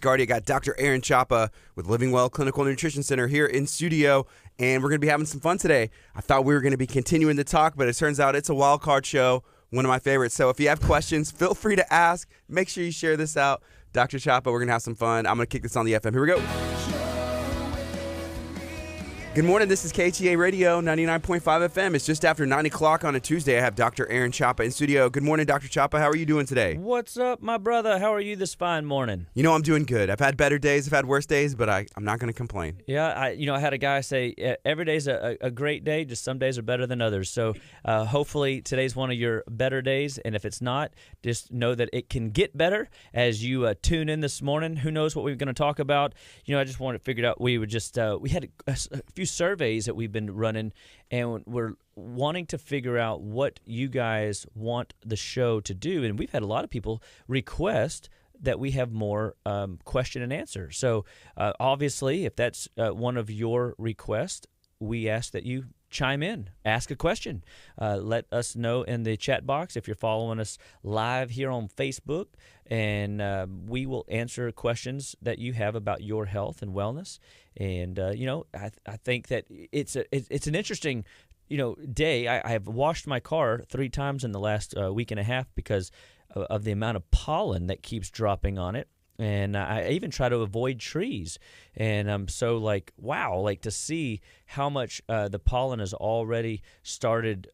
I got Dr. Aaron Chapa with Living Well Clinical Nutrition Center here in studio, and we're going to be having some fun today. I thought we were going to be continuing the talk, but it turns out it's a wild card show, one of my favorites. So if you have questions, feel free to ask. Make sure you share this out. Dr. Chapa, we're going to have some fun. I'm going to kick this on the FM. Here we go. Good morning. This is KHEA Radio, 99.5 FM. It's just after 9 o'clock on a Tuesday. I have Dr. Aaron Chapa in studio. Good morning, Dr. Chapa. How are you doing today? What's up, my brother? How are you this fine morning? You know, I'm doing good. I've had better days. I've had worse days, but I'm not going to complain. Yeah, I had a guy say every day's a great day, just some days are better than others. So hopefully today's one of your better days, and if it's not, just know that it can get better as you tune in this morning. Who knows what we're going to talk about? You know, I just wanted to figure out we had a few surveys that we've been running, and we're wanting to figure out what you guys want the show to do. And we've had a lot of people request that we have more question and answer. So obviously, if that's one of your requests, we ask that you chime in, ask a question. Let us know in the chat box if you're following us live here on Facebook, and we will answer questions that you have about your health and wellness. And I think that it's an interesting day. I have washed my car 3 times in the last week and a half because of the amount of pollen that keeps dropping on it. And I even try to avoid trees. And I'm so wow, to see how much the pollen has already started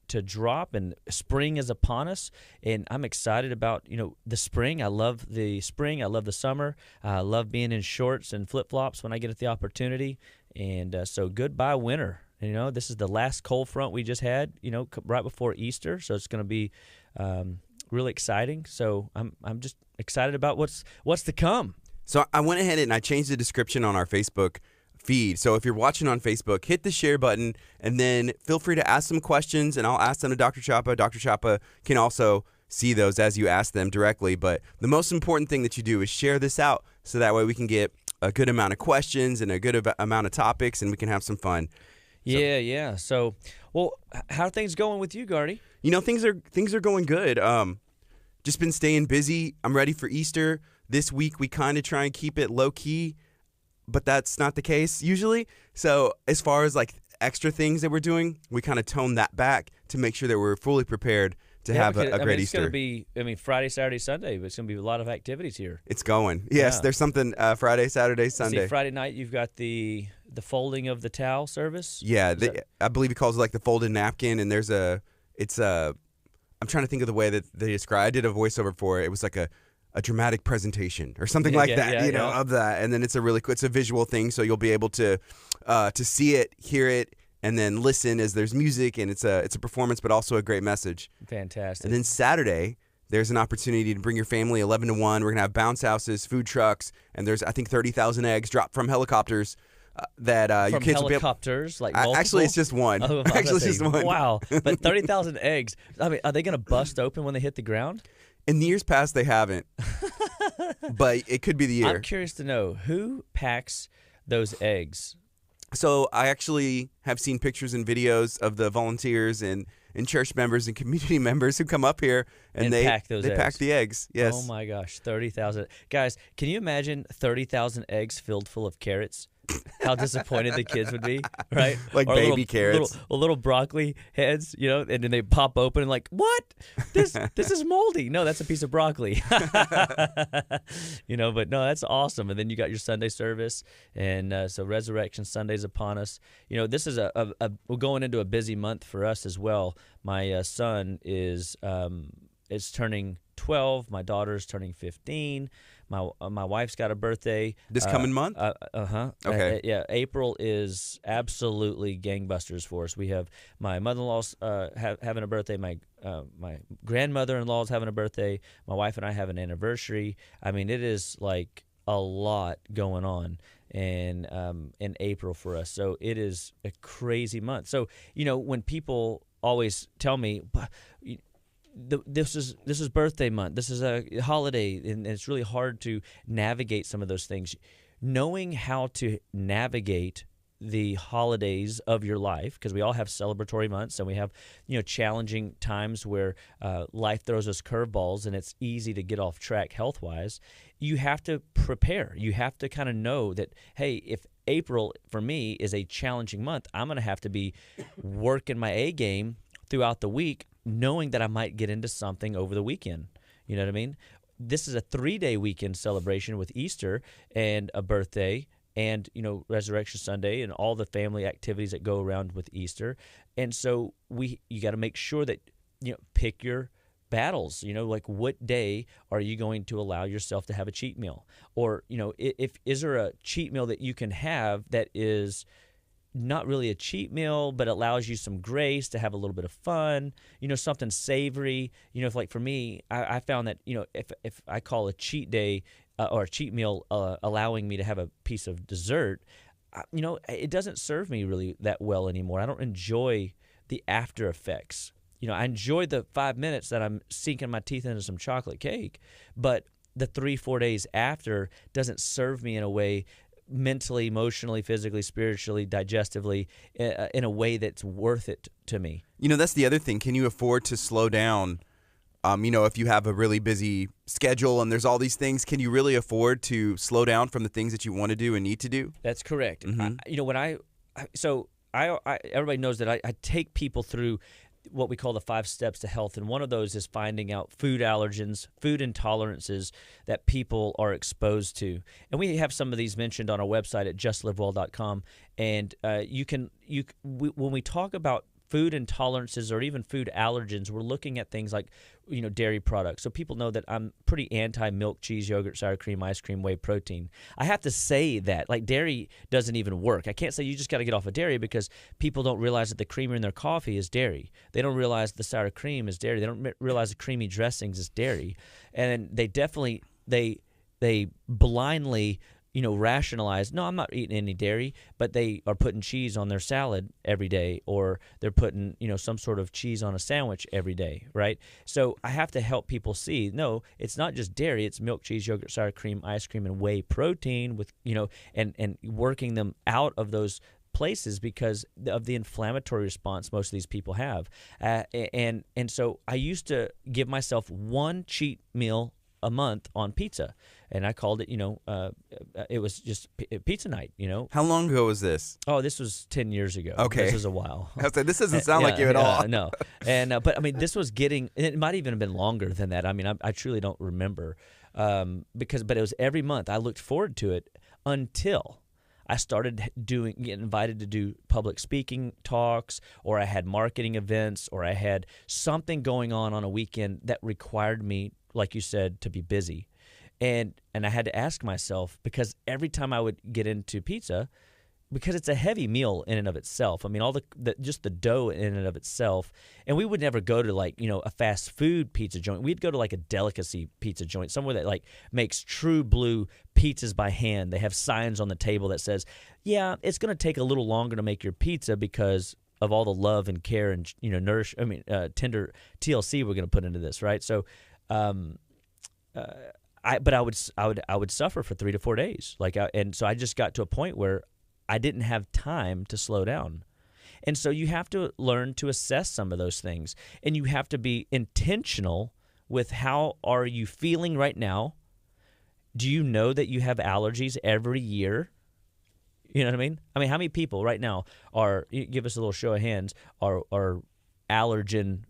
to drop, and spring is upon us. And I'm excited about, the spring. I love the spring. I love the summer. I love being in shorts and flip-flops when I get the opportunity. And so goodbye, winter. This is the last cold front we just had, right before Easter. So it's going to be really exciting. So I'm just excited about what's to come. So I went ahead and I changed the description on our Facebook feed. So if you're watching on Facebook, hit the share button, and then feel free to ask some questions, and I'll ask them to Dr. Chapa. Dr. Chapa can also see those as you ask them directly. But the most important thing that you do is share this out, so that way we can get a good amount of questions and a good amount of topics, and we can have some fun. Yeah. So, how are things going with you, Gardy? Things are going good. Just been staying busy. I'm ready for Easter. This week we kind of try and keep it low key, but that's not the case usually. So as far as extra things that we're doing, we kind of tone that back to make sure that we're fully prepared to have a great Easter. It's going to be Friday, Saturday, Sunday, but it's going to be a lot of activities here. It's going. Yes, There's something Friday, Saturday, Sunday. See, Friday night you've got the folding of the towel service. Yeah, I believe he calls it the folded napkin, and I'm trying to think of the way that they describe. I did a voiceover for it. It was like a dramatic presentation or something of that. And then it's a visual thing, so you'll be able to see it, hear it, and then listen as there's music, and it's a performance, but also a great message. Fantastic. And then Saturday, there's an opportunity to bring your family 11 to 1. We're gonna have bounce houses, food trucks, and there's 30,000 eggs dropped from helicopters. That your kids will be helicopters, multiple? Actually, it's just one. It's just one. Wow, but 30,000 eggs. I mean, are they going to bust open when they hit the ground? In the years past, they haven't, but it could be the year. I'm curious to know who packs those eggs. So I actually have seen pictures and videos of the volunteers and church members and community members who come up here and they pack those eggs. Pack the eggs. Yes. Oh my gosh, 30,000 guys! Can you imagine 30,000 eggs filled full of carrots? How disappointed the kids would be, right? Like or baby carrots. Little broccoli heads, and then they pop open and what? This is moldy. No, that's a piece of broccoli. But no, that's awesome. And then you got your Sunday service, and so Resurrection Sunday's upon us. This is we're going into a busy month for us as well. My son is turning 12. My daughter's turning 15. My wife's got a birthday this coming month. Okay. April is absolutely gangbusters for us. We have my mother-in-law's having a birthday. My grandmother-in-law's having a birthday. My wife and I have an anniversary. I mean, it is a lot going on in April for us. So it is a crazy month. So when people always tell me, this is birthday month, this is a holiday, and it's really hard to navigate some of those things. Knowing how to navigate the holidays of your life, because we all have celebratory months and we have, challenging times where life throws us curveballs and it's easy to get off track health-wise, you have to prepare. You have to kind of know that, hey, if April for me is a challenging month, I'm going to have to be working my A game throughout the week, knowing that I might get into something over the weekend. You know what I mean? This is a 3-day weekend celebration with Easter and a birthday and, Resurrection Sunday and all the family activities that go around with Easter. And so you got to make sure that, pick your battles, like what day are you going to allow yourself to have a cheat meal? Or, is there a cheat meal that you can have that is not really a cheat meal, but allows you some grace to have a little bit of fun, something savory. If like for me, I found that, if I call a cheat day or a cheat meal allowing me to have a piece of dessert, it doesn't serve me really that well anymore. I don't enjoy the after effects. I enjoy the 5 minutes that I'm sinking my teeth into some chocolate cake, but the 3-4 days after doesn't serve me in a way mentally, emotionally, physically, spiritually, digestively, in a way that's worth it to me. That's the other thing. Can you afford to slow down? If you have a really busy schedule and there's all these things, can you really afford to slow down from the things that you want to do and need to do? That's correct. Mm-hmm. Everybody knows that I take people through what we call the 5 steps to health, and one of those is finding out food allergens, food intolerances that people are exposed to. And we have some of these mentioned on our website at justlivewell.com. And when we talk about food intolerances or even food allergens, we're looking at things like, dairy products. So people know that I'm pretty anti-milk, cheese, yogurt, sour cream, ice cream, whey protein. I have to say that, like, dairy doesn't even work. I can't say you just got to get off of dairy, because people don't realize that the creamer in their coffee is dairy. They don't realize the sour cream is dairy. They don't realize the creamy dressings is dairy. And they definitely, they blindly rationalize, no, I'm not eating any dairy, but they are putting cheese on their salad every day, or they're putting, some sort of cheese on a sandwich every day, right? So I have to help people see, no, it's not just dairy, it's milk, cheese, yogurt, sour cream, ice cream, and whey protein with, and working them out of those places because of the inflammatory response most of these people have. And so I used to give myself one cheat meal a month on pizza, and I called it, it was just pizza night, How long ago was this? Oh, this was 10 years ago. Okay. This was a while. I was like, this doesn't sound like you at all. No. And, but I mean, this was it might even have been longer than that. I mean, I truly don't remember, but it was every month. I looked forward to it until I started getting invited to do public speaking talks, or I had marketing events, or I had something going on a weekend that required me, like you said, to be busy. And I had to ask myself, because every time I would get into pizza, because it's a heavy meal in and of itself. I mean, all just the dough in and of itself. And we would never go to a fast food pizza joint. We'd go to a delicacy pizza joint, somewhere that makes true blue pizzas by hand. They have signs on the table that says, yeah, it's going to take a little longer to make your pizza because of all the love and care and tender TLC we're going to put into this, right? So, I would suffer for 3 to 4 days, and so I just got to a point where I didn't have time to slow down. And so you have to learn to assess some of those things, and you have to be intentional with how are you feeling right now. Do you know that you have allergies every year? You know what I mean? I mean, how many people right now give us a little show of hands, are allergen,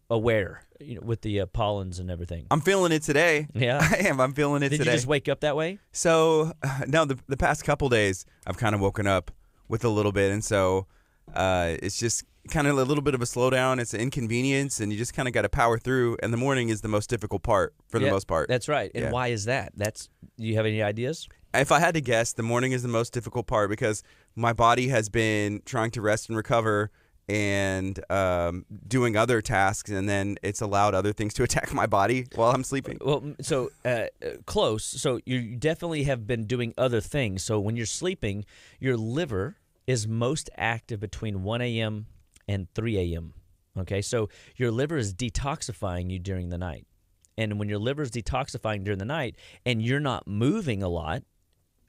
aware, with the pollens and everything? I'm feeling it today. Yeah, I am. I'm feeling it today. Did you just wake up that way? So, no, the past couple days, I've kind of woken up with a little bit, and so it's just kind of a little bit of a slowdown. It's an inconvenience, and you just kind of got to power through. And the morning is the most difficult part for the most part. That's right. And why is that? Do you have any ideas? If I had to guess, the morning is the most difficult part because my body has been trying to rest and recover and doing other tasks, and then it's allowed other things to attack my body while I'm sleeping. Well, so close. So you definitely have been doing other things. So when you're sleeping, your liver is most active between 1 a.m. and 3 a.m. Okay, so your liver is detoxifying you during the night. And when your liver is detoxifying during the night and you're not moving a lot,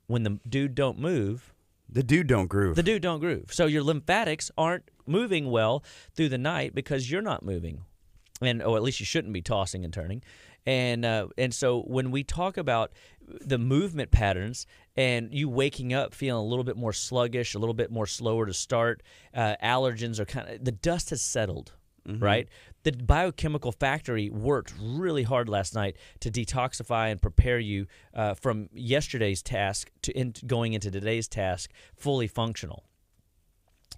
when the dude don't move, The dude don't groove. The dude don't groove. So your lymphatics aren't moving well through the night because you're not moving. Or at least you shouldn't be tossing and turning. And so when we talk about the movement patterns and you waking up feeling a little bit more sluggish, a little bit more slower to start, allergens are the dust has settled, right? The biochemical factory worked really hard last night to detoxify and prepare you from yesterday's task to going into today's task fully functional.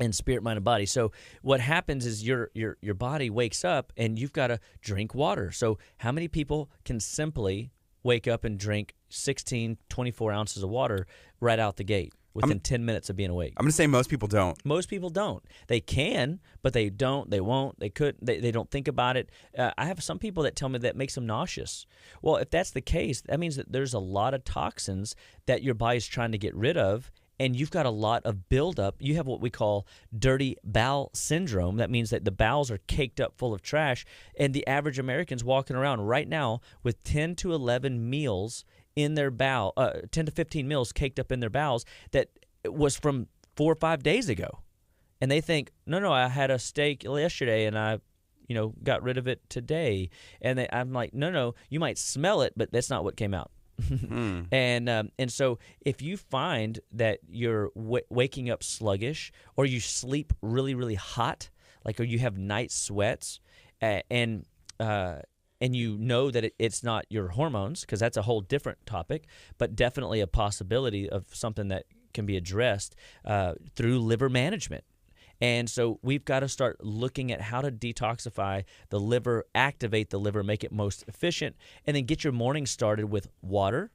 In spirit, mind, and body. So what happens is your body wakes up and you've got to drink water. So how many people can simply wake up and drink 16, 24 ounces of water right out the gate within 10 minutes of being awake? I'm going to say most people don't. Most people don't. They can, but they don't. They won't. They couldn't. They don't think about it. I have some people that tell me that makes them nauseous. Well, if that's the case, that means that there's a lot of toxins that your body's trying to get rid of. And you've got a lot of buildup. You have what we call dirty bowel syndrome. That means that the bowels are caked up full of trash. And the average American's walking around right now with 10 to 11 meals in their bowel, 10 to 15 meals caked up in their bowels that was from 4 or 5 days ago. And they think, no, I had a steak yesterday and I got rid of it today. And I'm like, no, you might smell it, but that's not what came out. And so if you find that you're waking up sluggish or you sleep really, really hot, or you have night sweats, and you know that it's not your hormones, because that's a whole different topic, but definitely a possibility of something that can be addressed through liver management. And so we've got to start looking at how to detoxify the liver, activate the liver, make it most efficient, and then get your morning started with water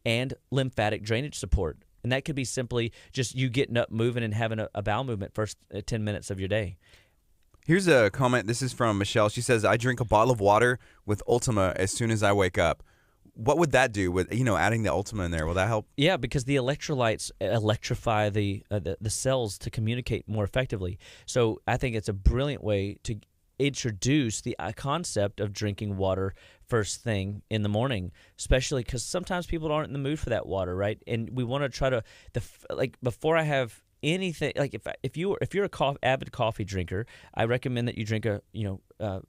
and lymphatic drainage support. And that could be simply just you getting up, moving, and having a bowel movement first 10 minutes of your day. Here's a comment. This is from Michelle. She says, I drink a bottle of water with Ultima as soon as I wake up. What would that do with adding the Ultima in there? Will that help? Yeah, because the electrolytes electrify the cells to communicate more effectively. So I think it's a brilliant way to introduce the concept of drinking water first thing in the morning, especially because sometimes people aren't in the mood for that water, right? And we want to try to before I have anything, if you're a avid coffee drinker, I recommend that you drink 12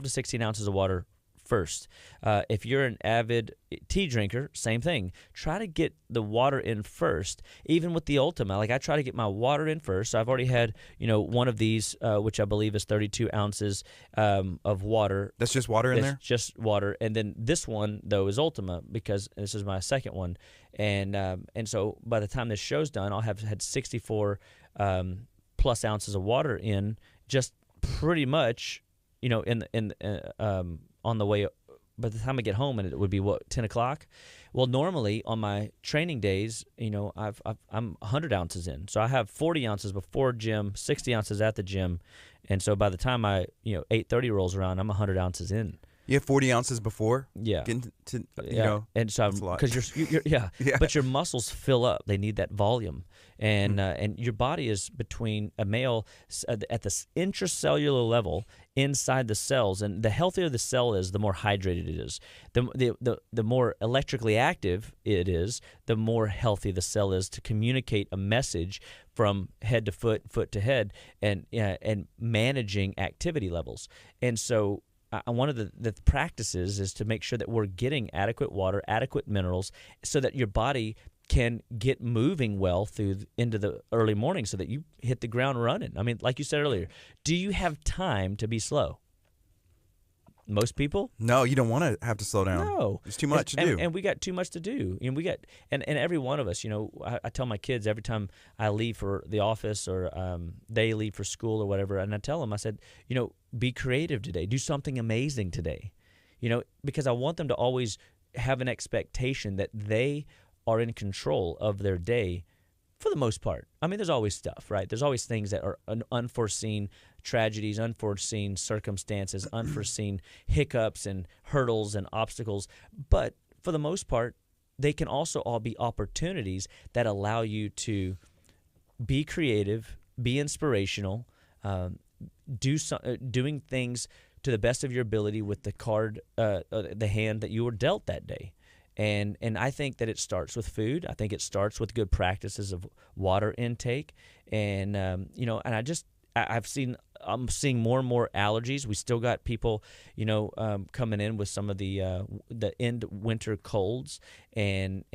to 16 ounces of water first. If you're an avid tea drinker, same thing. Try to get the water in first. Even with the Ultima, I try to get my water in first. So I've already had, one of these, which I believe is 32 ounces of water. That's just water in there? Just water. And then this one, though, is Ultima, because this is my second one. And so by the time this show's done, I'll have had 64 plus ounces of water in, just pretty much, on the way. By the time I get home, and it would be 10 o'clock. Well, normally on my training days, I'm 100 ounces in, so I have 40 ounces before gym, 60 ounces at the gym, and so by the time 8:30 rolls around, I'm 100 ounces in. You have 40 ounces before? Yeah. Yeah. And so because you're yeah. But your muscles fill up. They need that volume. And your body is between a male at the intracellular level inside the cells. And the healthier the cell is, the more hydrated it is. The more electrically active it is, the more healthy the cell is to communicate a message from head to foot, foot to head, and managing activity levels. And so one of the practices is to make sure that we're getting adequate water, adequate minerals, so that your body can get moving well into the early morning so that you hit the ground running. I mean, like you said earlier, do you have time to be slow? Most people? No, you don't want to have to slow down. No. There's too much to do. And we got too much to do. And every one of us, I tell my kids every time I leave for the office or they leave for school or whatever, and I tell them, I said, be creative today. Do something amazing today. Because I want them to always have an expectation that they are in control of their day for the most part. I mean, there's always stuff, right? There's always things that are unforeseen tragedies, unforeseen circumstances, unforeseen hiccups and hurdles and obstacles. But for the most part, they can also all be opportunities that allow you to be creative, be inspirational, doing things to the best of your ability with the hand that you were dealt that day. And I think that it starts with food. I think it starts with good practices of water intake. And, and I'm seeing more and more allergies. We still got people, coming in with some of the end winter colds. And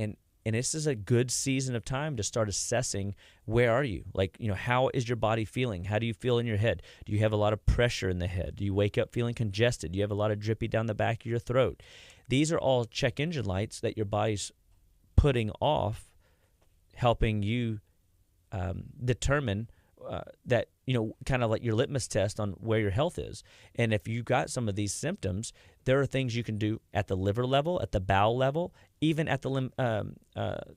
this is a good season of time to start assessing where are you? Like, how is your body feeling? How do you feel in your head? Do you have a lot of pressure in the head? Do you wake up feeling congested? Do you have a lot of drippy down the back of your throat? These are all check engine lights that your body's putting off, helping you determine that, kind of like your litmus test on where your health is. And if you got some of these symptoms, there are things you can do at the liver level, at the bowel level, even at the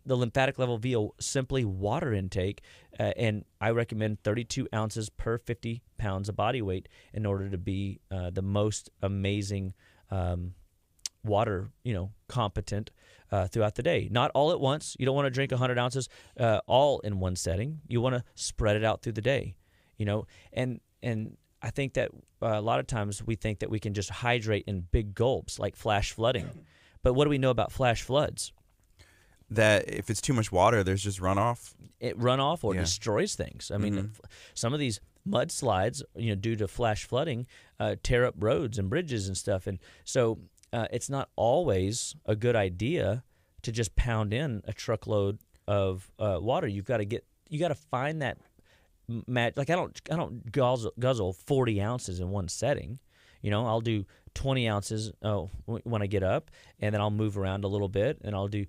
lymphatic level via simply water intake. And I recommend 32 ounces per 50 pounds of body weight in order to be the most amazing water, competent throughout the day. Not all at once. You don't want to drink 100 ounces all in one setting. You want to spread it out through the day, and I think that a lot of times we think that we can just hydrate in big gulps like flash flooding. But what do we know about flash floods? That if it's too much water, there's just runoff. It runoff or destroys things. I mean, some of these mudslides, due to flash flooding, tear up roads and bridges and stuff. And so it's not always a good idea to just pound in a truckload of water. You got to find that match. Like I don't guzzle 40 ounces in one setting. I'll do 20 ounces when I get up, and then I'll move around a little bit, and I'll do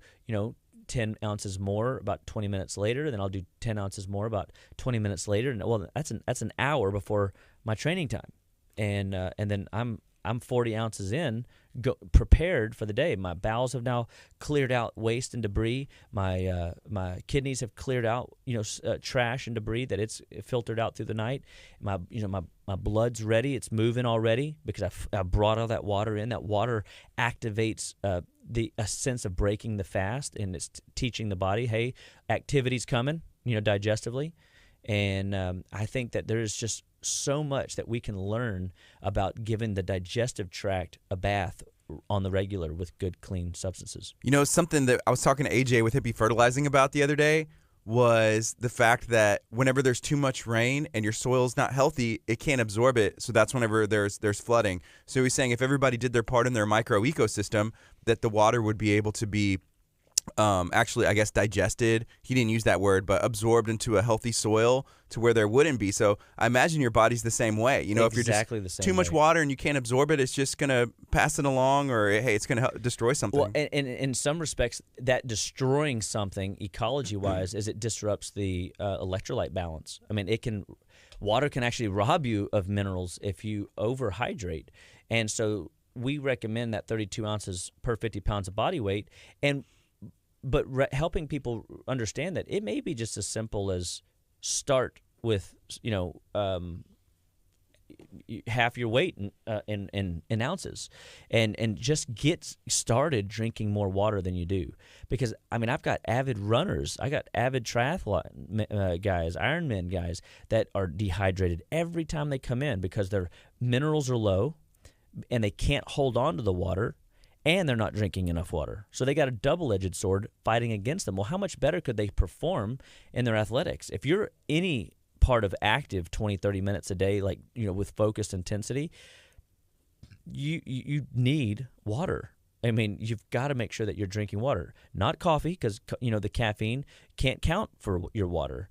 10 ounces more about 20 minutes later. Then I'll do 10 ounces more about 20 minutes later, and that's an hour before my training time, and then I'm 40 ounces in, prepared for the day. My bowels have now cleared out waste and debris. My kidneys have cleared out trash and debris that it's filtered out through the night. My blood's ready. It's moving already because I brought all that water in. That water activates a sense of breaking the fast, and it's teaching the body, hey, activity's coming, digestively. And I think that there is just so much that we can learn about giving the digestive tract a bath on the regular with good, clean substances. Something that I was talking to AJ with Hippie Fertilizing about the other day was the fact that whenever there's too much rain and your soil's not healthy, it can't absorb it. So that's whenever there's flooding. So he's saying if everybody did their part in their micro ecosystem, that the water would be able to be actually, I guess, digested. He didn't use that word, but absorbed into a healthy soil to where there wouldn't be. So I imagine your body's the same way. If you're just the same too much water and you can't absorb it, it's just going to pass it along, or hey, it's going to destroy something. Well, and in some respects, that destroying something ecology-wise is it disrupts the electrolyte balance. I mean, water can actually rob you of minerals if you overhydrate. And so we recommend that 32 ounces per 50 pounds of body weight. But helping people understand that it may be just as simple as start with, half your weight in ounces, and just get started drinking more water than you do. Because I've got avid runners, I got avid triathlon guys, Ironman guys that are dehydrated every time they come in because their minerals are low, and they can't hold on to the water. And they're not drinking enough water. So they got a double-edged sword fighting against them. Well, how much better could they perform in their athletics? If you're any part of active 20, 30 minutes a day, like, with focused intensity, you need water. You've got to make sure that you're drinking water. Not coffee, because, the caffeine can't count for your water.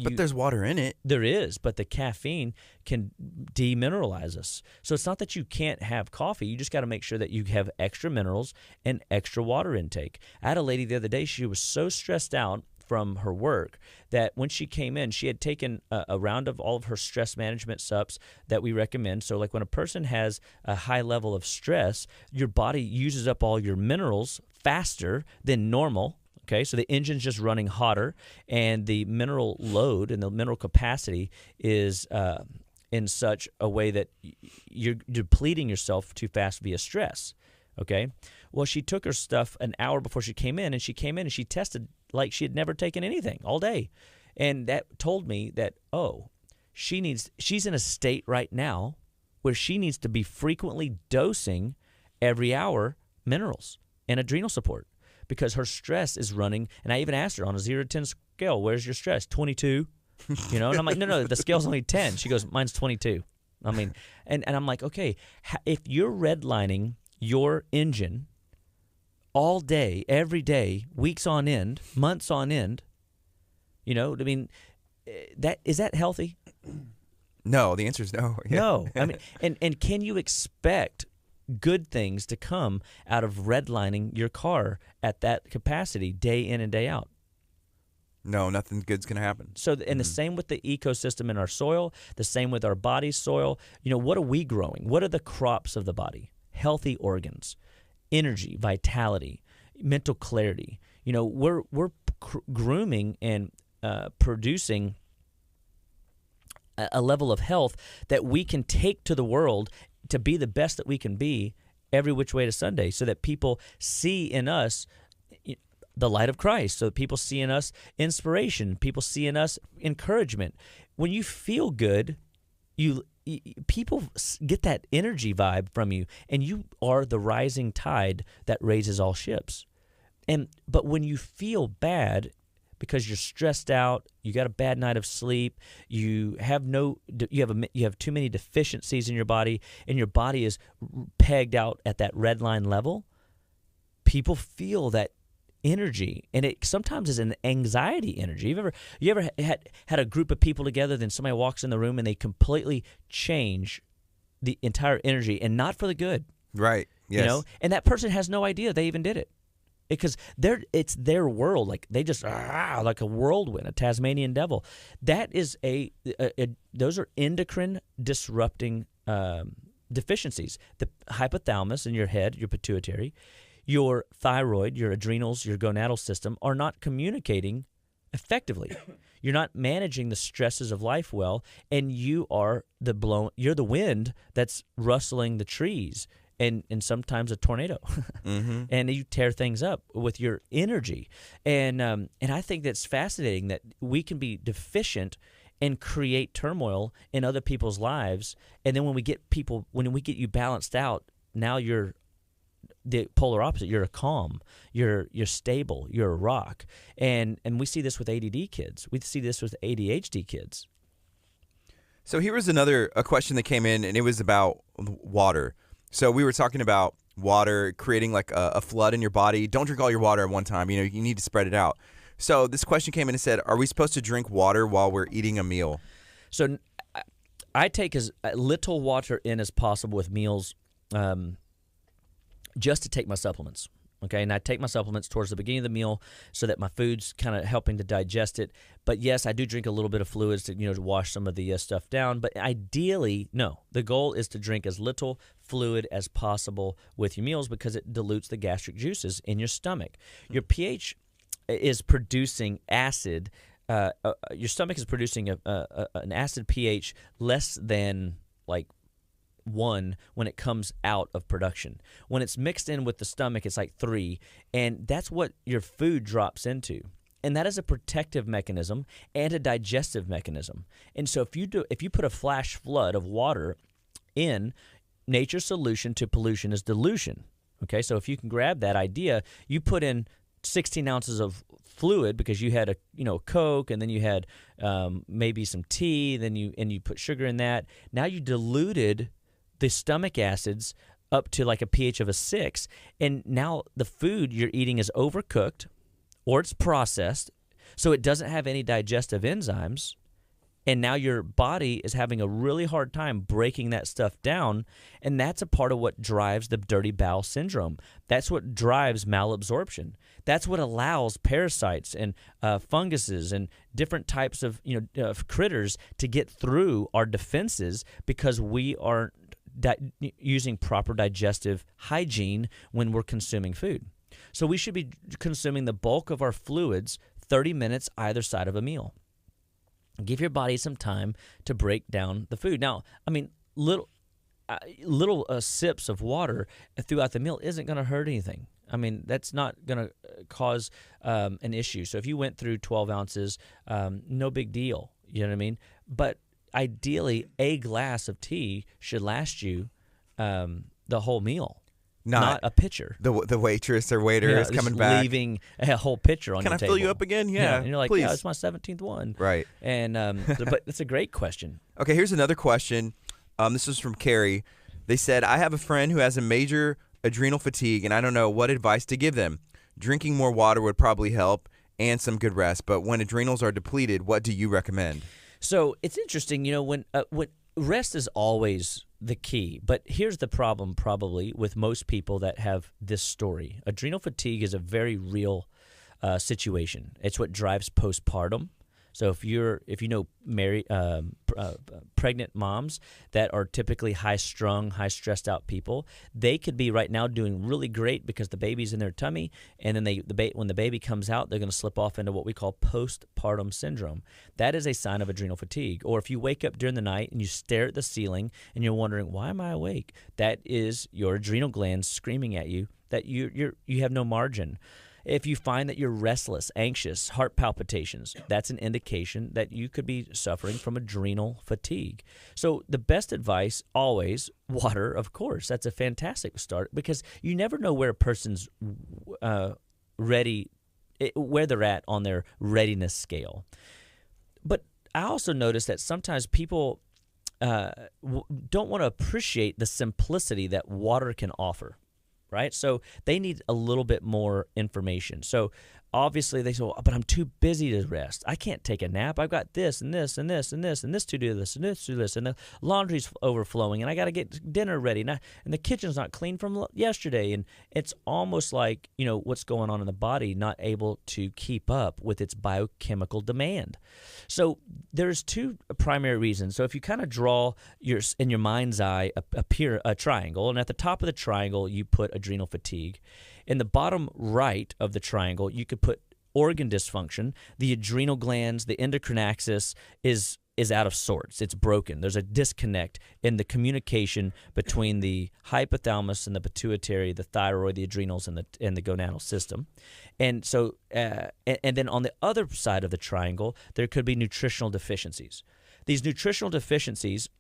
But there's water in it. There is, but the caffeine can demineralize us. So it's not that you can't have coffee. You just got to make sure that you have extra minerals and extra water intake. I had a lady the other day, she was so stressed out from her work that when she came in, she had taken a round of all of her stress management subs that we recommend. So like when a person has a high level of stress, your body uses up all your minerals faster than normal. Okay, so the engine's just running hotter, and the mineral load and the mineral capacity is in such a way that you're depleting yourself too fast via stress. Okay, well, she took her stuff an hour before she came in, and she tested like she had never taken anything all day, and that told me that she's in a state right now where she needs to be frequently dosing every hour minerals. and adrenal support because her stress is running. And I even asked her on a 0 to 10 scale, where's your stress? 22. And I'm like, no, the scale's only 10. She goes, mine's 22. I mean, and I'm like, okay, if you're redlining your engine all day, every day, weeks on end, months on end, I mean, is that healthy? No, the answer is no. Yeah. No. I mean, and can you expect good things to come out of redlining your car at that capacity day in and day out? No, nothing good's going to happen. So, and the same with the ecosystem in our soil, the same with our body's soil. What are we growing? What are the crops of the body? Healthy organs, energy, vitality, mental clarity. We're grooming and producing a level of health that we can take to the world to be the best that we can be every which way to Sunday, so that people see in us the light of Christ, so that people see in us inspiration, people see in us encouragement. When you feel good, people get that energy vibe from you, and you are the rising tide that raises all ships. But when you feel bad because you're stressed out, you got a bad night of sleep, you have too many deficiencies in your body, and your body is pegged out at that red line level, people feel that energy, and it sometimes is an anxiety energy. You ever had a group of people together, then somebody walks in the room and they completely change the entire energy, and not for the good. Right. Yes. And that person has no idea they even did it, because it's their world. Like they just like a whirlwind, a Tasmanian devil. That is those are endocrine disrupting deficiencies. The hypothalamus in your head, your pituitary, your thyroid, your adrenals, your gonadal system are not communicating effectively. You're not managing the stresses of life well, and you're the wind that's rustling the trees, and sometimes a tornado. Mm-hmm. And you tear things up with your energy. And I think that's fascinating that we can be deficient and create turmoil in other people's lives, and then when we get you balanced out, now you're the polar opposite. You're a calm. You're stable. You're a rock. And we see this with ADD kids. We see this with ADHD kids. So here was a question that came in, and it was about water. So we were talking about water creating like a flood in your body. Don't drink all your water at one time. You need to spread it out. So this question came in and said, are we supposed to drink water while we're eating a meal? So I take as little water in as possible with meals, just to take my supplements, okay? And I take my supplements towards the beginning of the meal so that my food's kind of helping to digest it. But yes, I do drink a little bit of fluids to wash some of the stuff down. But ideally, no. The goal is to drink as little fluid as possible with your meals, because it dilutes the gastric juices in your stomach. Your pH is producing acid. Your stomach is producing an acid pH less than like 1 when it comes out of production. When it's mixed in with the stomach, it's like 3, and that's what your food drops into. And that is a protective mechanism and a digestive mechanism. And so if you put a flash flood of water in, nature's solution to pollution is dilution. Okay, so if you can grab that idea, you put in 16 ounces of fluid because you had a Coke, and then you had maybe some tea, then you put sugar in that. Now you diluted the stomach acids up to like a pH of a 6, and now the food you're eating is overcooked or it's processed, so it doesn't have any digestive enzymes, and now your body is having a really hard time breaking that stuff down, and that's a part of what drives the dirty bowel syndrome. That's what drives malabsorption. That's what allows parasites and funguses and different types of critters to get through our defenses, because we aren't using proper digestive hygiene when we're consuming food. So we should be consuming the bulk of our fluids 30 minutes either side of a meal. Give your body some time to break down the food. Now, I mean, little sips of water throughout the meal isn't going to hurt anything. I mean, that's not going to cause an issue. So if you went through 12 ounces, no big deal. You know what I mean? But ideally, a glass of tea should last you the whole meal. not a pitcher. The waitress or waiter is coming back, leaving a whole pitcher on Can your I table. fill you up again? Yeah, and you're like, please. yeah, it's my 17th one. Right. And but it's a great question. Okay, here's another question. This is from Carrie. They said, I have a friend who has a major adrenal fatigue, and I don't know what advice to give them. Drinking more water would probably help, and some good rest. But when adrenals are depleted, what do you recommend? So it's interesting, when rest is always the key. But here's the problem probably with most people that have this story. Adrenal fatigue is a very real situation. It's what drives postpartum. So if you know pregnant moms that are typically high-strung, high-stressed-out people, they could be right now doing really great because the baby's in their tummy, and then when the baby comes out, they're going to slip off into what we call postpartum syndrome. That is a sign of adrenal fatigue. Or if you wake up during the night and you stare at the ceiling and you're wondering, why am I awake? That is your adrenal glands screaming at you that you have no margin. If you find that you're restless, anxious, heart palpitations, that's an indication that you could be suffering from adrenal fatigue. So the best advice, always, water, of course. That's a fantastic start because you never know where a person's where they're at on their readiness scale. But I also notice that sometimes people don't want to appreciate the simplicity that water can offer. Right? So they need a little bit more information. So obviously they say, well, but I'm too busy to rest. I can't take a nap. I've got this and this and this and this and this to do this and this to do this, and the laundry's overflowing, and I got to get dinner ready, and the kitchen's not clean from yesterday. And it's almost like, what's going on in the body, not able to keep up with its biochemical demand. So there's two primary reasons. So if you kind of draw in your mind's eye a triangle, and at the top of the triangle you put adrenal fatigue. In the bottom right of the triangle, you could put organ dysfunction. The adrenal glands, the endocrine axis is out of sorts. It's broken. There's a disconnect in the communication between the hypothalamus and the pituitary, the thyroid, the adrenals, and the gonadal system. And so, and then on the other side of the triangle, there could be nutritional deficiencies. These nutritional deficiencies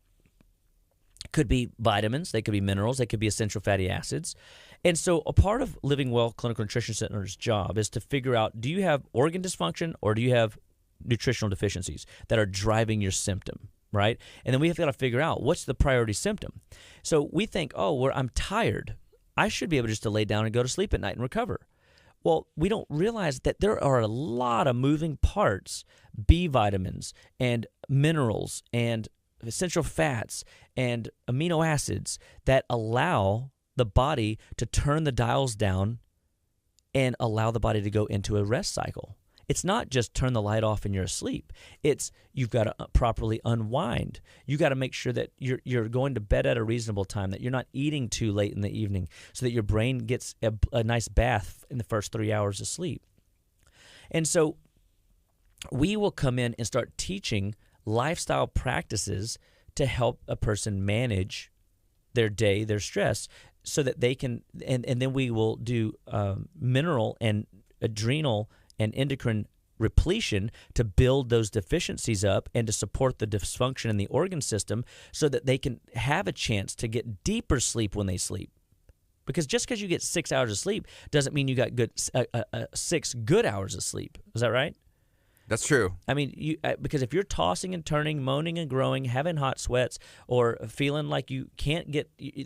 could be vitamins, they could be minerals, they could be essential fatty acids. And so a part of Living Well Clinical Nutrition Center's job is to figure out, do you have organ dysfunction or do you have nutritional deficiencies that are driving your symptom, right? And then we have got to figure out what's the priority symptom. So we think, I'm tired. I should be able just to lay down and go to sleep at night and recover. Well, we don't realize that there are a lot of moving parts, B vitamins and minerals and essential fats and amino acids that allow the body to turn the dials down and allow the body to go into a rest cycle. It's not just turn the light off and you're asleep. It's you've got to properly unwind. You got to make sure that you're going to bed at a reasonable time, that you're not eating too late in the evening so that your brain gets a nice bath in the first 3 hours of sleep. And so we will come in and start teaching lifestyle practices to help a person manage their day, their stress, so that they can, and then we will do mineral and adrenal and endocrine repletion to build those deficiencies up and to support the dysfunction in the organ system so that they can have a chance to get deeper sleep when they sleep. Because just because you get 6 hours of sleep doesn't mean you got 6 good hours of sleep. Is that right? That's true. I mean, because if you're tossing and turning, moaning and growing, having hot sweats, or feeling like you can't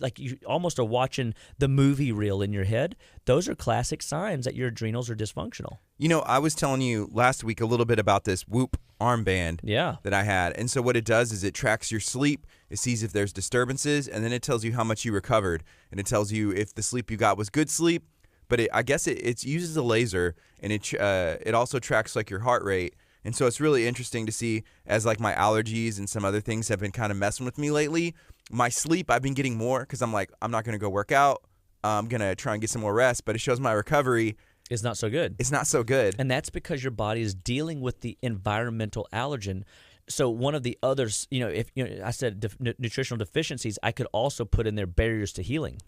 like you almost are watching the movie reel in your head, those are classic signs that your adrenals are dysfunctional. I was telling you last week a little bit about this Whoop armband that I had. And so what it does is it tracks your sleep. It sees if there's disturbances, and then it tells you how much you recovered. And it tells you if the sleep you got was good sleep. But I guess it uses a laser, and it also tracks like your heart rate. And so it's really interesting to see, as like my allergies and some other things have been kind of messing with me lately. My sleep, I've been getting more because I'm like, I'm not going to go work out. I'm going to try and get some more rest. But it shows my recovery is not so good. It's not so good. And that's because your body is dealing with the environmental allergen. So one of the others, if I said nutritional deficiencies, I could also put in there barriers to healing.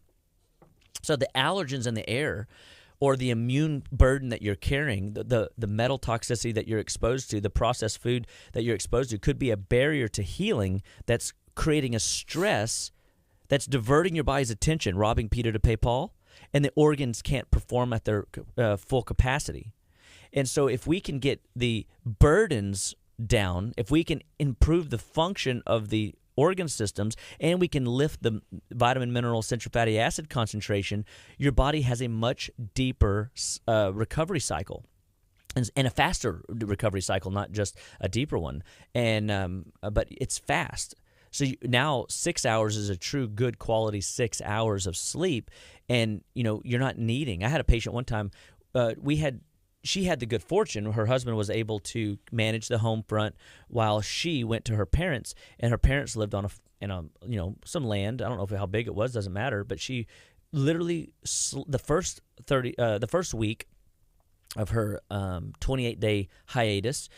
So the allergens in the air, or the immune burden that you're carrying, the metal toxicity that you're exposed to, the processed food that you're exposed to, could be a barrier to healing that's creating a stress that's diverting your body's attention, robbing Peter to pay Paul, and the organs can't perform at their full capacity. And so if we can get the burdens down, if we can improve the function of the organ systems, and we can lift the vitamin, mineral, essential fatty acid concentration, your body has a much deeper recovery cycle. And a faster recovery cycle, not just a deeper one. And but it's fast. So now 6 hours is a true good quality 6 hours of sleep, and you're not needing. I had a patient one time. She had the good fortune. Her husband was able to manage the home front while she went to her parents, and her parents lived on some land. I don't know how big it was. Doesn't matter. But she literally the first week of her 28-day hiatus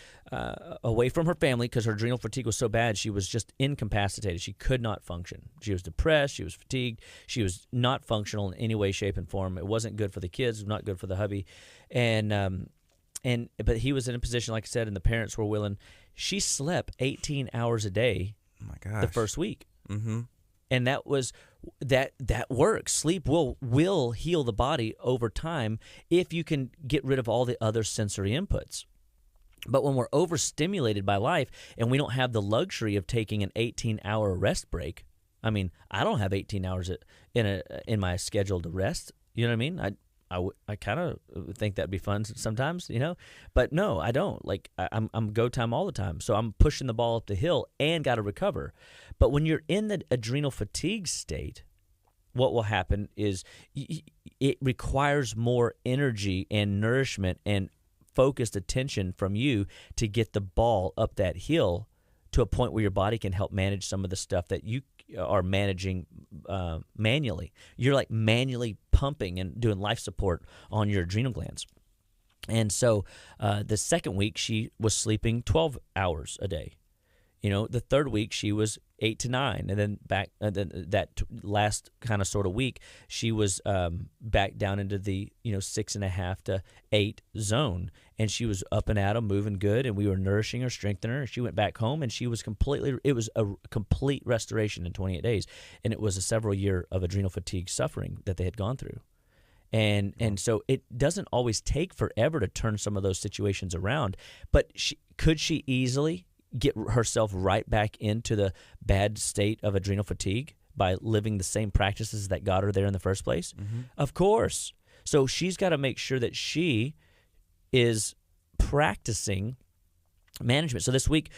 away from her family, because her adrenal fatigue was so bad, she was just incapacitated. She could not function. She was depressed. She was fatigued. She was not functional in any way, shape, and form. It wasn't good for the kids. Not good for the hubby. But he was in a position, like I said, and the parents were willing. She slept 18 hours a day. Oh my gosh. The first week. Mm-hmm. And that works. Sleep will heal the body over time if you can get rid of all the other sensory inputs. But when we're overstimulated by life and we don't have the luxury of taking an 18-hour rest break, I mean, I don't have 18 hours in my schedule to rest. You know what I mean? I kind of think that'd be fun sometimes, but no, I don't. Like I'm go time all the time, so I'm pushing the ball up the hill and got to recover. But when you're in the adrenal fatigue state, what will happen is it requires more energy and nourishment and focused attention from you to get the ball up that hill to a point where your body can help manage some of the stuff that you are managing manually. You're like manually pumping and doing life support on your adrenal glands. And so the second week, she was sleeping 12 hours a day. The third week, she was 8 to 9. And then last kind of sort of week, she was back down into the 6.5 to 8 zone. And she was up and at 'em, moving good, and we were nourishing her, strengthening her. She went back home, and it was a complete restoration in 28 days. And it was a several year of adrenal fatigue suffering that they had gone through. And so it doesn't always take forever to turn some of those situations around. But could she easily get herself right back into the bad state of adrenal fatigue by living the same practices that got her there in the first place? Mm-hmm. Of course. So she's got to make sure that she is practicing management. So this week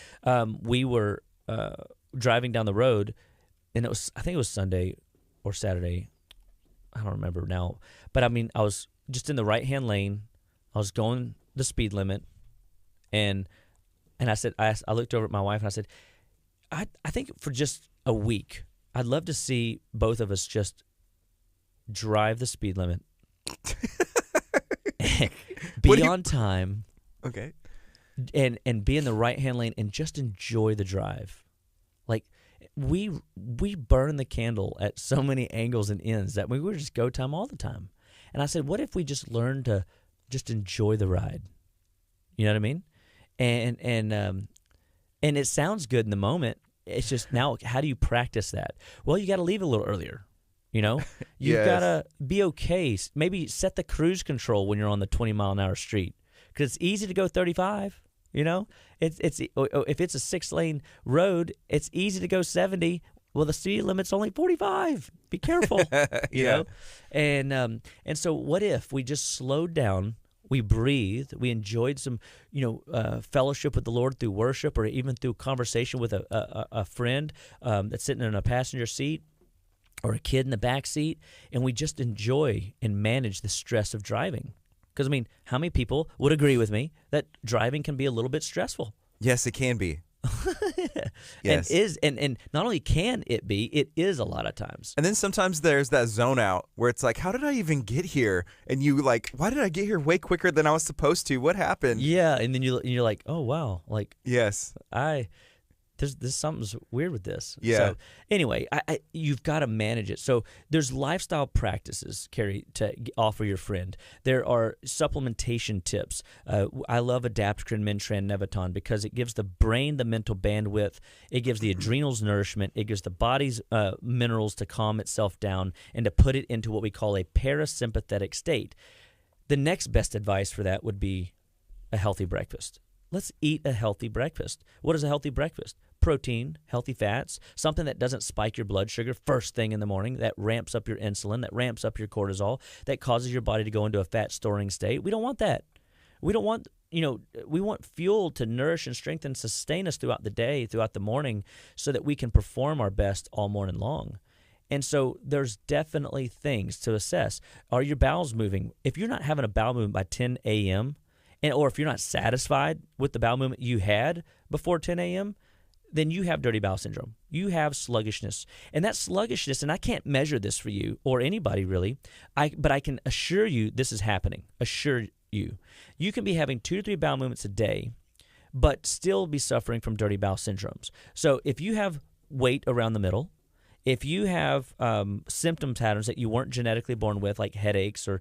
we were driving down the road, and I think it was Sunday or Saturday. I don't remember now. But I mean, I was just in the right-hand lane. I was going the speed limit, and I said, I looked over at my wife and I said, I think for just a week, I'd love to see both of us just drive the speed limit, be on time, okay, and be in the right-hand lane and just enjoy the drive. Like we burn the candle at so many angles and ends that we would just go time all the time. And I said, what if we just learn to just enjoy the ride? You know what I mean? And it sounds good in the moment. It's just now, how do you practice that? Well, you got to leave a little earlier. You've Yes. got to be okay. Maybe set the cruise control when you're on the 20-mile-an-hour street, because it's easy to go 35. It's if it's a 6-lane road, it's easy to go 70. Well, the speed limit's only 45. Be careful. you know. And so, what if we just slowed down? We breathed. We enjoyed some, fellowship with the Lord through worship, or even through conversation with a friend that's sitting in a passenger seat, or a kid in the back seat, and we just enjoy and manage the stress of driving. Because how many people would agree with me that driving can be a little bit stressful? Yes, it can be. Yes. And not only can it be, it is a lot of times. And then sometimes there's that zone out where it's like, how did I even get here? And you like, why did I get here way quicker than I was supposed to? What happened? Yeah, and then you're like, oh wow, like yes, there's something's weird with this. Yeah. So anyway, you've got to manage it. So there's lifestyle practices, Carrie, to offer your friend. There are supplementation tips. I love Adaptocrine, Mintran, Nevaton because it gives the brain the mental bandwidth. It gives the adrenals nourishment. It gives the body's minerals to calm itself down and to put it into what we call a parasympathetic state. The next best advice for that would be a healthy breakfast. Let's eat a healthy breakfast. What is a healthy breakfast? Protein, healthy fats, something that doesn't spike your blood sugar first thing in the morning, that ramps up your insulin, that ramps up your cortisol, that causes your body to go into a fat storing state. We don't want that. We don't want, we want fuel to nourish and strengthen, sustain us throughout the day, throughout the morning, so that we can perform our best all morning long. And so there's definitely things to assess. Are your bowels moving? If you're not having a bowel movement by 10 a.m., or if you're not satisfied with the bowel movement you had before 10 a.m., then you have dirty bowel syndrome. You have sluggishness. And that sluggishness, and I can't measure this for you or anybody really, but I can assure you this is happening. Assure you. You can be having 2 to 3 bowel movements a day, but still be suffering from dirty bowel syndromes. So if you have weight around the middle, if you have symptom patterns that you weren't genetically born with, like headaches or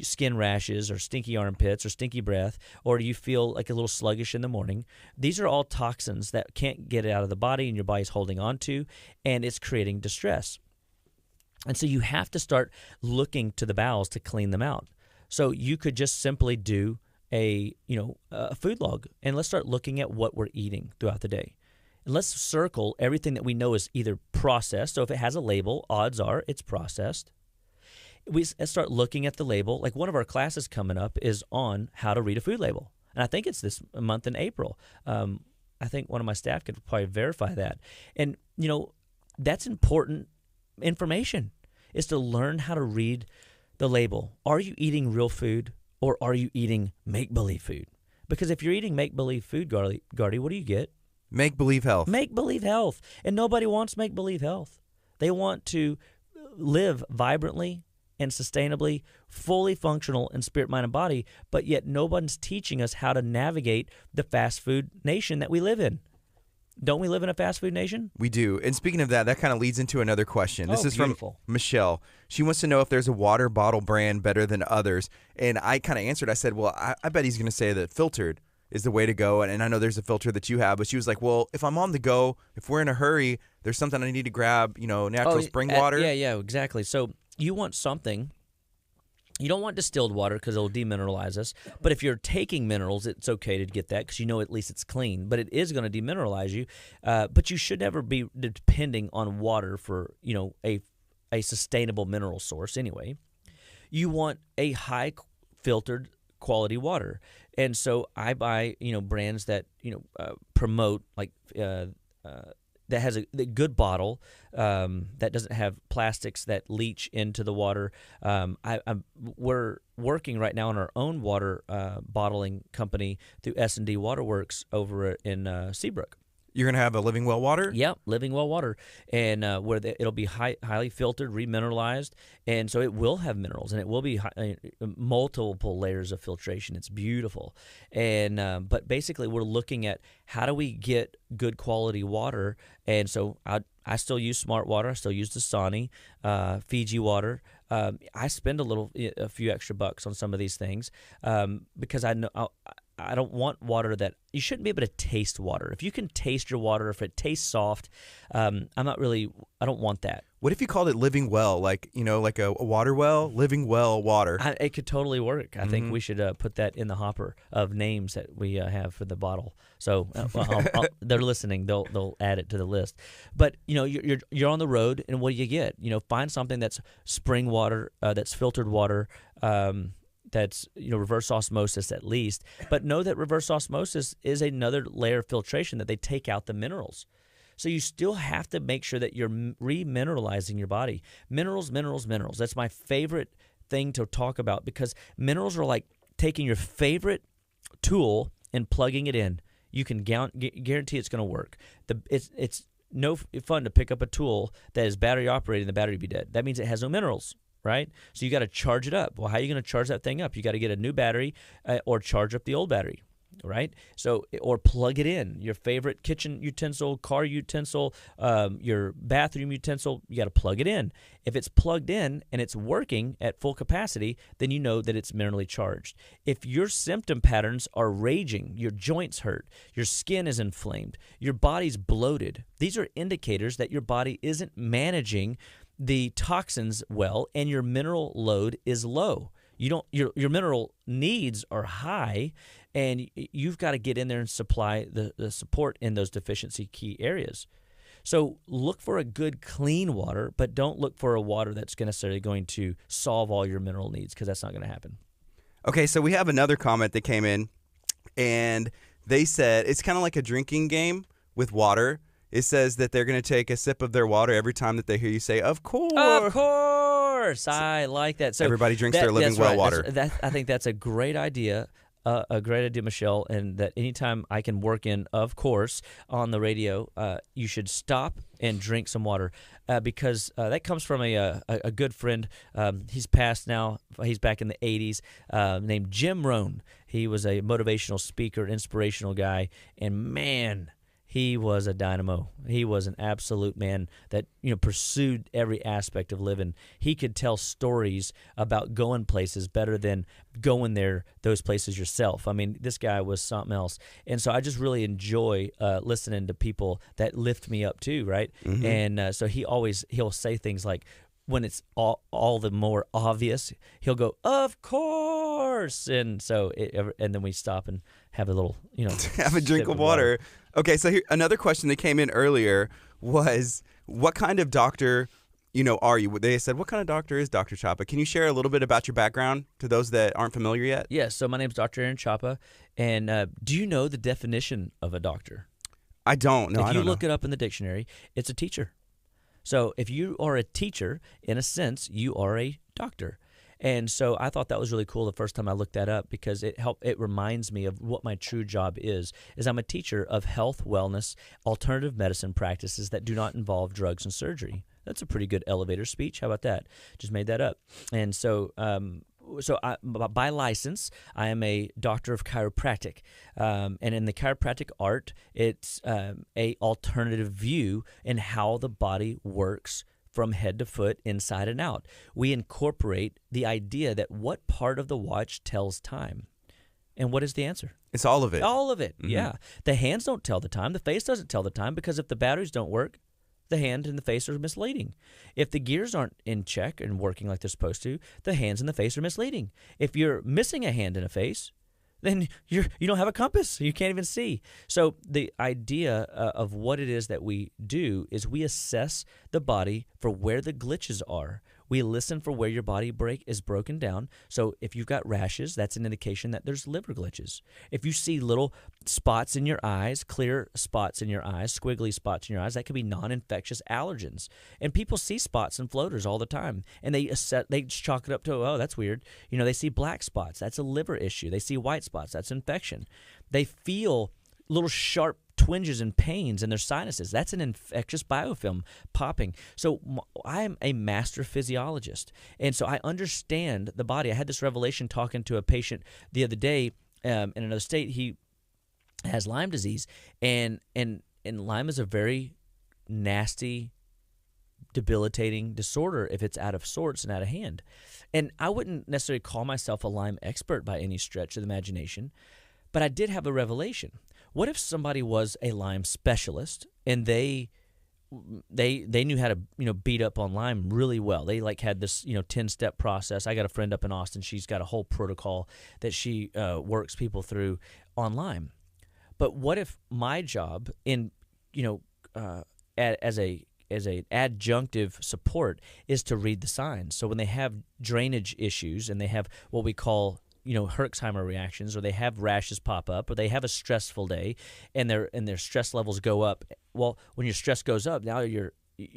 skin rashes or stinky armpits or stinky breath, or you feel like a little sluggish in the morning, these are all toxins that can't get out of the body and your body's holding on to, and it's creating distress. And so you have to start looking to the bowels to clean them out. So you could just simply do a food log, and let's start looking at what we're eating throughout the day. And let's circle everything that we know is either processed. So if it has a label, odds are it's processed. We start looking at the label. Like one of our classes coming up is on how to read a food label. And I think it's this month in April. I think one of my staff could probably verify that. And, that's important information, is to learn how to read the label. Are you eating real food or are you eating make-believe food? Because if you're eating make-believe food, Gardy, what do you get? Make-believe health. Make-believe health. And nobody wants make-believe health. They want to live vibrantly and sustainably, fully functional in spirit, mind, and body, but yet nobody's teaching us how to navigate the fast food nation that we live in. Don't we live in a fast food nation? We do. And speaking of that kind of leads into another question. This is beautiful. From Michelle. She wants to know if there's a water bottle brand better than others. And I kind of answered. I said, well, I bet he's going to say that filtered is the way to go. And I know there's a filter that you have. But she was like, well, if I'm on the go, if we're in a hurry, there's something I need to grab, natural spring water. Yeah, exactly. So you want something. You don't want distilled water because it'll demineralize us. But if you're taking minerals, it's okay to get that because at least it's clean. But it is going to demineralize you. But you should never be depending on water for a sustainable mineral source anyway. You want a high filtered quality water. And so I buy brands that promote like that has a good bottle that doesn't have plastics that leach into the water. We're working right now on our own water bottling company through S&D Waterworks over in Seabrook. You're going to have a Living Well water? Yep, Living Well water, and where it'll be highly filtered, remineralized, and so it will have minerals, and it will be multiple layers of filtration. It's beautiful, and but basically we're looking at how do we get good quality water, and so I still use Smart Water. I still use Dasani, Fiji water. I spend a few extra bucks on some of these things because I know I don't want water that you shouldn't be able to taste water. If you can taste your water, if it tastes soft, I don't want that. What if you called it Living Well, like a water well, Living Well water? It could totally work. I think we should put that in the hopper of names that we have for the bottle. So they're listening; they'll add it to the list. But you're on the road, and what do you get? Find something that's spring water, that's filtered water. That's reverse osmosis at least, but know that reverse osmosis is another layer of filtration that they take out the minerals. So you still have to make sure that you're remineralizing your body. Minerals. That's my favorite thing to talk about because minerals are like taking your favorite tool and plugging it in. You can guarantee it's going to work. It's no fun to pick up a tool that is battery operated and the battery be dead. That means it has no minerals. Right? So you got to charge it up. Well, how are you going to charge that thing up? You got to get a new battery or charge up the old battery. right? So, or plug it in. Your favorite kitchen utensil, car utensil, your bathroom utensil, you got to plug it in. If it's plugged in and it's working at full capacity, then you know that it's minerally charged. If your symptom patterns are raging, your joints hurt, your skin is inflamed, your body's bloated, these are indicators that your body isn't managing the toxins well and your mineral load is low. Your mineral needs are high, and you've got to get in there and supply the support in those deficiency key areas. So look for a good clean water, but don't look for a water that's necessarily going to solve all your mineral needs, because that's not going to happen. Okay, so we have another comment that came in, and they said it's kind of like a drinking game with water. It says that they're going to take a sip of their water every time that they hear you say, "Of course." Of course. I like that. So everybody drinks their living well water. I think that's a great idea. Michelle, and that anytime I can work in, of course, on the radio, you should stop and drink some water, because that comes from a good friend. He's passed now. He's back in the 80s, named Jim Rohn. He was a motivational speaker, inspirational guy, and man, he was a dynamo. He was an absolute man that, pursued every aspect of living. He could tell stories about going places better than going those places yourself. I mean, this guy was something else. And so I just really enjoy listening to people that lift me up too, right? Mm-hmm. And so he'll say things like, when it's all the more obvious, he'll go, "Of course," and so and then we stop and have a little, have a drink of water. Okay, so here, another question that came in earlier was, what kind of doctor, are you? They said, what kind of doctor is Dr. Chapa? Can you share a little bit about your background to those that aren't familiar yet? Yes, so my name's Dr. Aaron Chapa, and do you know the definition of a doctor? I don't. No, I don't know. If you look it up in the dictionary, it's a teacher. So if you are a teacher, in a sense, you are a doctor. And so I thought that was really cool the first time I looked that up, because it reminds me of what my true job is I'm a teacher of health, wellness, alternative medicine practices that do not involve drugs and surgery. That's a pretty good elevator speech. How about that? Just made that up. And so by license, I am a doctor of chiropractic, and in the chiropractic art, it's a alternative view in how the body works from head to foot, inside and out. We incorporate the idea that what part of the watch tells time. And what is the answer? It's all of it. All of it, mm-hmm. Yeah. The hands don't tell the time. The face doesn't tell the time, because if the batteries don't work, the hand and the face are misleading. If the gears aren't in check and working like they're supposed to, the hands and the face are misleading. If you're missing a hand and a face, then you don't have a compass. You can't even see. So the idea of what it is that we do is we assess the body for where the glitches are. We listen for where your body is broken down. So if you've got rashes, that's an indication that there's liver glitches. If you see little spots in your eyes, clear spots in your eyes, squiggly spots in your eyes, that could be non-infectious allergens. And people see spots and floaters all the time, and they chalk it up to, oh, that's weird. They see black spots. That's a liver issue. They see white spots. That's infection. They feel little sharp twinges and pains in their sinuses. That's an infectious biofilm popping. So I'm a master physiologist, and so I understand the body. I had this revelation talking to a patient the other day in another state. He has Lyme disease, and Lyme is a very nasty, debilitating disorder if it's out of sorts and out of hand. And I wouldn't necessarily call myself a Lyme expert by any stretch of the imagination, but I did have a revelation. What if somebody was a Lyme specialist and they knew how to beat up on Lyme really well? They had this 10-step process. I got a friend up in Austin. She's got a whole protocol that she works people through on Lyme. But what if my job as a adjunctive support is to read the signs? So when they have drainage issues and they have what we call Herxheimer reactions, or they have rashes pop up, or they have a stressful day and their stress levels go up. Well, when your stress goes up, now your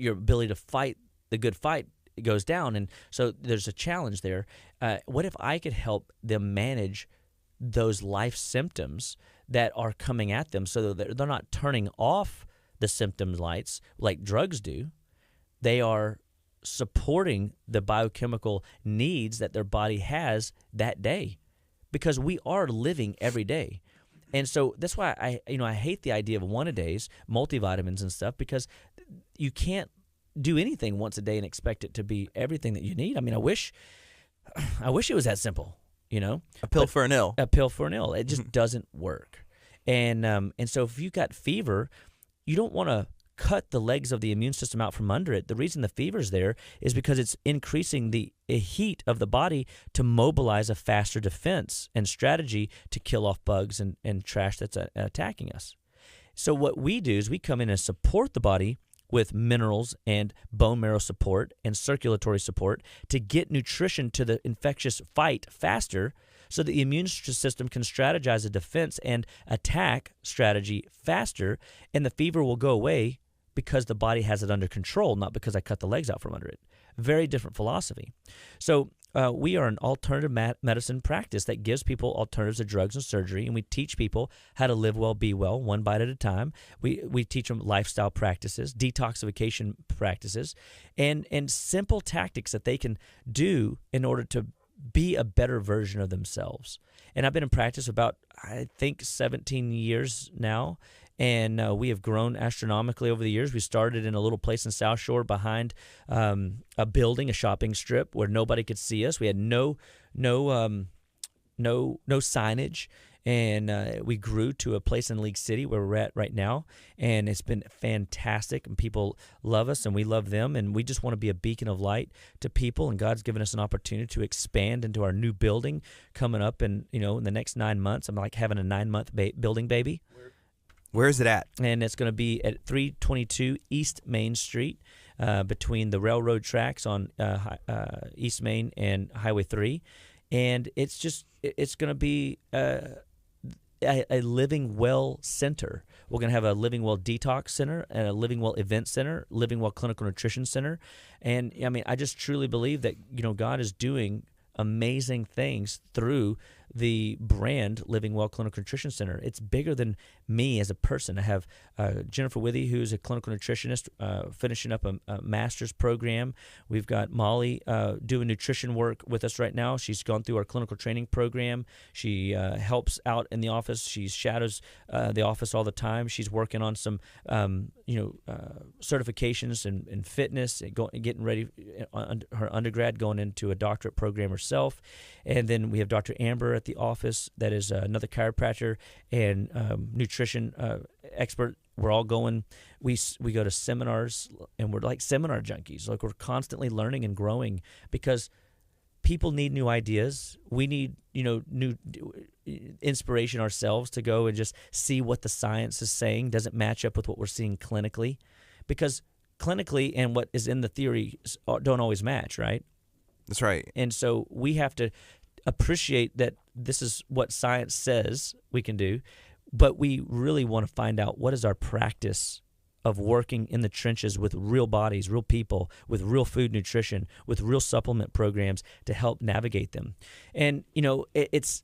ability to fight the good fight goes down, and so there's a challenge there. What if I could help them manage those life symptoms that are coming at them, so that they're not turning off the symptoms lights like drugs do? They are supporting the biochemical needs that their body has that day, because we are living every day. And so that's why I hate the idea of one-a-days, multivitamins and stuff, because you can't do anything once a day and expect it to be everything that you need. I mean, I wish it was that simple, A pill for an ill. A pill for an ill. It just doesn't work. And so if you've got fever, you don't want to cut the legs of the immune system out from under it. The reason the fever's there is because it's increasing the heat of the body to mobilize a faster defense and strategy to kill off bugs and trash that's attacking us. So what we do is we come in and support the body with minerals and bone marrow support and circulatory support to get nutrition to the infectious fight faster, so the immune system can strategize a defense and attack strategy faster, and the fever will go away because the body has it under control, not because I cut the legs out from under it. Very different philosophy. So we are an alternative medicine practice that gives people alternatives to drugs and surgery, and we teach people how to live well, be well, one bite at a time. We teach them lifestyle practices, detoxification practices, and simple tactics that they can do in order to be a better version of themselves. And I've been in practice about, I think, 17 years now, and we have grown astronomically over the years. We started in a little place in South Shore behind a building, a shopping strip where nobody could see us. We had no signage, and we grew to a place in League City where we're at right now, and it's been fantastic, and people love us, and we love them, and we just want to be a beacon of light to people, and God's given us an opportunity to expand into our new building coming up in the next 9 months. I'm like having a 9-month building baby. Where is it at? And it's going to be at 322 East Main Street, between the railroad tracks on East Main and Highway 3. And it's going to be a Living Well center. We're going to have a Living Well detox center and a Living Well event center, Living Well clinical nutrition center. And I mean, I just truly believe that, God is doing amazing things through the brand Living Well Clinical Nutrition Center. It's bigger than me as a person. I have Jennifer Withy, who's a clinical nutritionist, finishing up a master's program. We've got Molly doing nutrition work with us right now. She's gone through our clinical training program. She helps out in the office. She shadows the office all the time. She's working on some certifications in fitness, and getting ready on her undergrad, going into a doctorate program herself. And then we have Dr. Amber at the office, that is another chiropractor and nutrition expert. We're all going. We go to seminars, and we're like seminar junkies. Like, we're constantly learning and growing because people need new ideas. We need new inspiration ourselves to go and just see what the science is saying doesn't match up with what we're seeing clinically, because clinically and what is in the theory don't always match, right? That's right. And so we have to appreciate that this is what science says we can do, but we really want to find out what is our practice of working in the trenches with real bodies, real people, with real food nutrition, with real supplement programs to help navigate them. And it's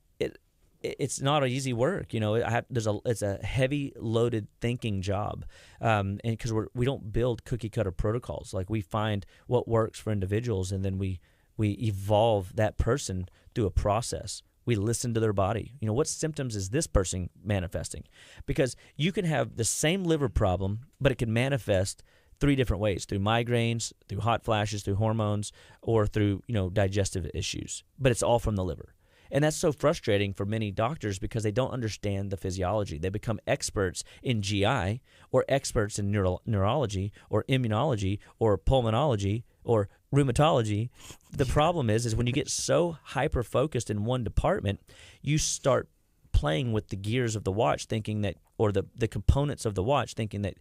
not an easy work. It's a heavy loaded thinking job, and because we don't build cookie cutter protocols. Like, we find what works for individuals, and then we evolve that person through a process. We listen to their body. What symptoms is this person manifesting? Because you can have the same liver problem, but it can manifest 3 different ways: through migraines, through hot flashes, through hormones, or through digestive issues. But it's all from the liver. And that's so frustrating for many doctors because they don't understand the physiology. They become experts in GI or experts in neurology or immunology or pulmonology or rheumatology. The problem is when you get so hyper-focused in one department, you start playing with the gears of the watch, thinking that, or the components of the watch, thinking that